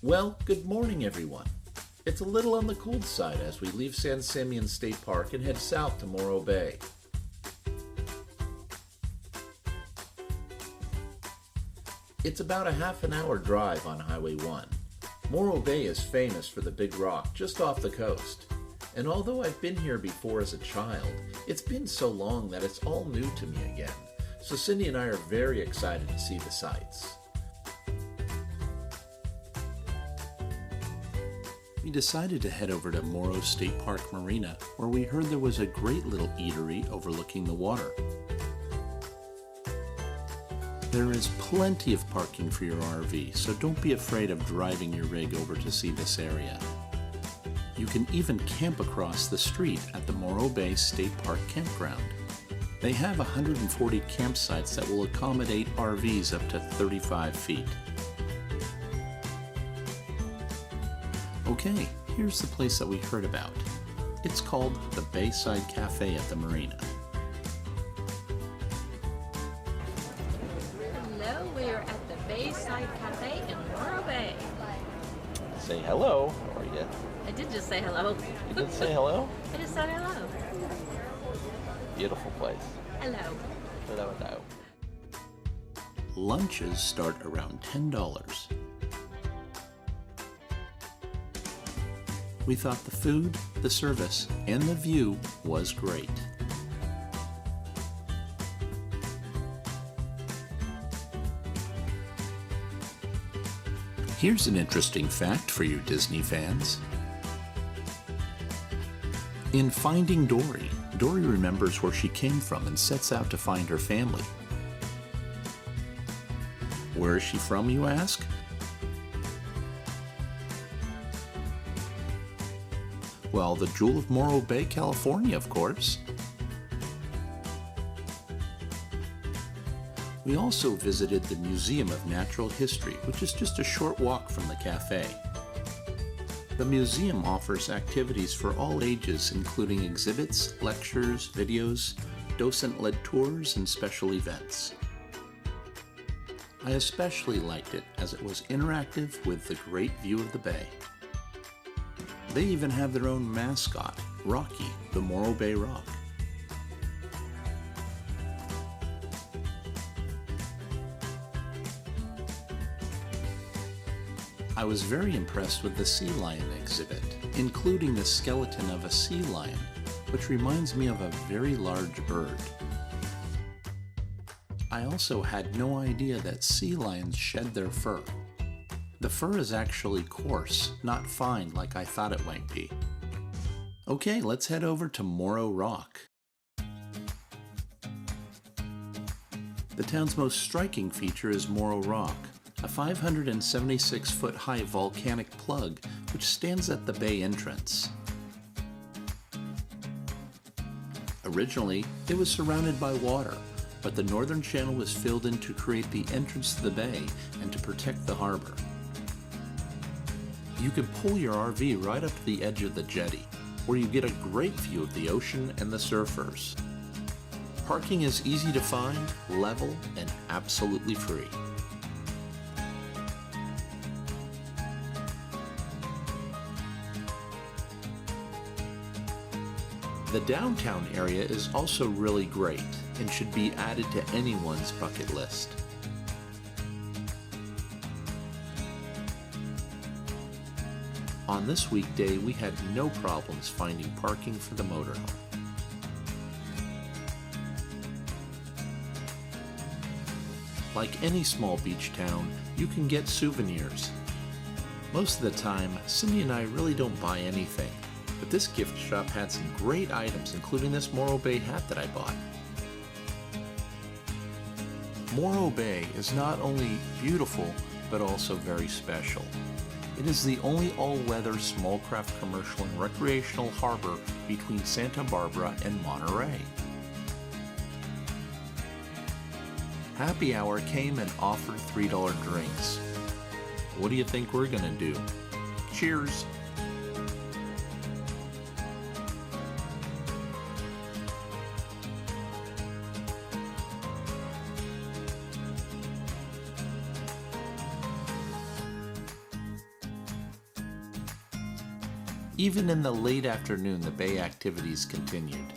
Well, good morning, everyone. It's a little on the cold side as we leave San Simeon State Park and head south to Morro Bay. It's about a half an hour drive on Highway 1. Morro Bay is famous for the big rock just off the coast. And although I've been here before as a child, it's been so long that it's all new to me again. So Cindy and I are very excited to see the sights. We decided to head over to Morro State Park Marina, where we heard there was a great little eatery overlooking the water. There is plenty of parking for your RV, so don't be afraid of driving your rig over to see this area. You can even camp across the street at the Morro Bay State Park campground. They have 140 campsites that will accommodate RVs up to 35 feet. Okay, here's the place that we heard about. It's called the Bayside Cafe at the marina. Hello, we are at the Bayside Cafe in Morro Bay. Say hello. How are you? I did just say hello. You did say hello? I just said hello. Beautiful place. Hello. Hello. Lunches start around $10. We thought the food, the service, and the view was great. Here's an interesting fact for you Disney fans. In Finding Dory, Dory remembers where she came from and sets out to find her family. Where is she from, you ask? Well, the jewel of Morro Bay, California, of course. We also visited the Museum of Natural History, which is just a short walk from the cafe. The museum offers activities for all ages, including exhibits, lectures, videos, docent-led tours, and special events. I especially liked it as it was interactive with the great view of the bay. They even have their own mascot, Rocky, the Morro Bay Rock. I was very impressed with the sea lion exhibit, including the skeleton of a sea lion, which reminds me of a very large bird. I also had no idea that sea lions shed their fur. The fur is actually coarse, not fine like I thought it might be. Okay, let's head over to Morro Rock. The town's most striking feature is Morro Rock, a 576-foot high volcanic plug which stands at the bay entrance. Originally, it was surrounded by water, but the northern channel was filled in to create the entrance to the bay and to protect the harbor. You can pull your RV right up to the edge of the jetty, where you get a great view of the ocean and the surfers. Parking is easy to find, level, and absolutely free. The downtown area is also really great and should be added to anyone's bucket list. On this weekday, we had no problems finding parking for the motorhome. Like any small beach town, you can get souvenirs. Most of the time, Cindy and I really don't buy anything, but this gift shop had some great items, including this Morro Bay hat that I bought. Morro Bay is not only beautiful, but also very special. It is the only all-weather small craft commercial and recreational harbor between Santa Barbara and Monterey. Happy Hour came and offered $3 drinks. What do you think we're gonna do? Cheers! Even in the late afternoon, the bay activities continued.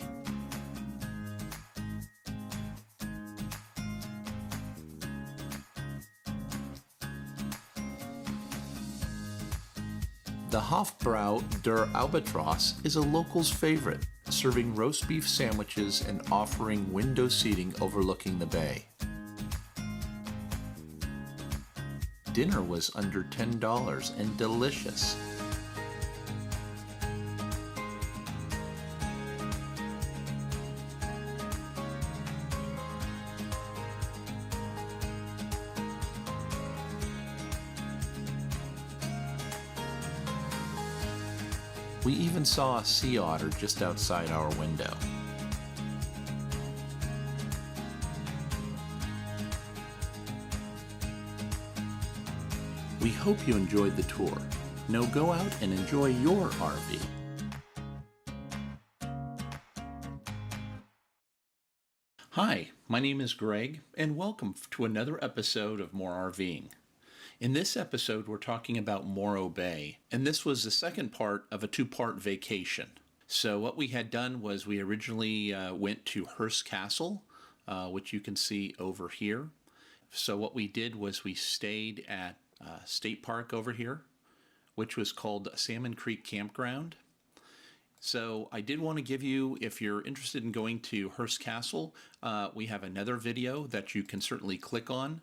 The Hofbrau der Albatross is a local's favorite, serving roast beef sandwiches and offering window seating overlooking the bay. Dinner was under $10 and delicious. We even saw a sea otter just outside our window. We hope you enjoyed the tour. Now go out and enjoy your RV. Hi, my name is Greg, and welcome to another episode of More RVing. In this episode, we're talking about Morro Bay, and this was the second part of a two-part vacation. So what we had done was we originally went to Hearst Castle, which you can see over here. So what we did was we stayed at State Park over here, which was called Salmon Creek Campground. So I did want to give you, if you're interested in going to Hearst Castle, we have another video that you can certainly click on.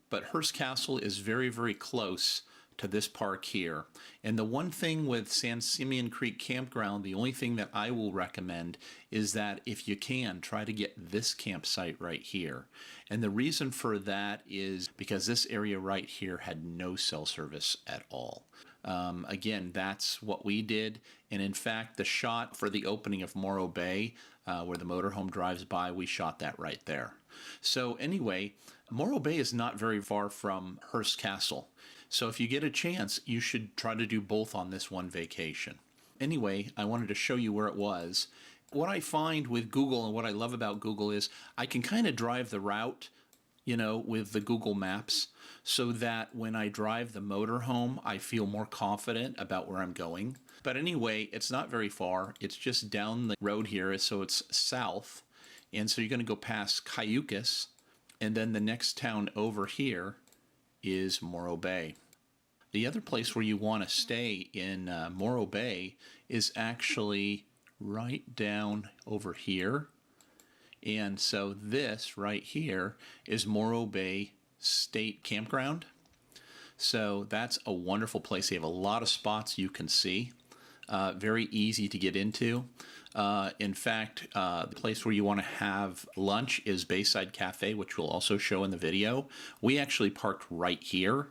But Hearst Castle is very, very close to this park here. And the one thing with San Simeon Creek Campground, the only thing that I will recommend is that if you can, try to get this campsite right here. And the reason for that is because this area right here had no cell service at all. Again, that's what we did. And in fact, the shot for the opening of Morro Bay, where the motorhome drives by, we shot that right there. So anyway, Morro Bay is not very far from Hearst Castle. So if you get a chance, you should try to do both on this one vacation. Anyway, I wanted to show you where it was. What I find with Google and what I love about Google is I can kind of drive the route, with the Google Maps, so that when I drive the motorhome, I feel more confident about where I'm going. But anyway, it's not very far. It's just down the road here, so it's south. And so you're going to go past Cayucas, and then the next town over here is Morro Bay. The other place where you want to stay in Morro Bay is actually right down over here. And so this right here is Morro Bay State Campground. So that's a wonderful place. They have a lot of spots you can see. Very easy to get into. In fact, the place where you want to have lunch is Bayside Cafe, which we'll also show in the video. We actually parked right here.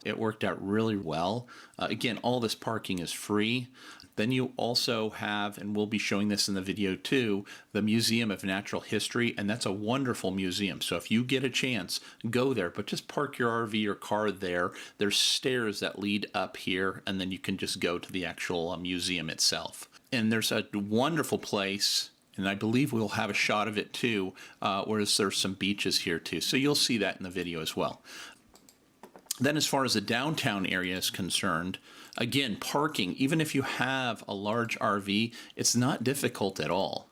It worked out really well. Again, all this parking is free. Then you also have, and we'll be showing this in the video too, the Museum of Natural History, and that's a wonderful museum. So if you get a chance, go there, but just park your RV or car there. There's stairs that lead up here, and then you can just go to the actual museum itself. And there's a wonderful place, and I believe we'll have a shot of it too, where there's some beaches here too. So you'll see that in the video as well. Then as far as the downtown area is concerned, again, parking, even if you have a large RV, it's not difficult at all.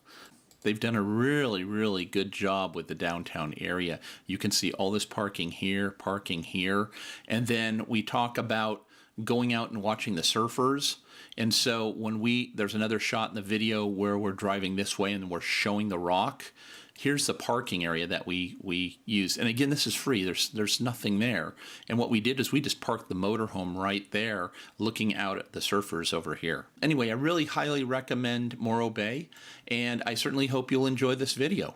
They've done a really, really good job with the downtown area. You can see all this parking here, and then we talk about going out and watching the surfers. And so there's another shot in the video where we're driving this way and we're showing the rock. Here's the parking area that we use. And again, this is free. There's nothing there. And what we did is we just parked the motorhome right there, looking out at the surfers over here. Anyway, I really highly recommend Morro Bay, and I certainly hope you'll enjoy this video.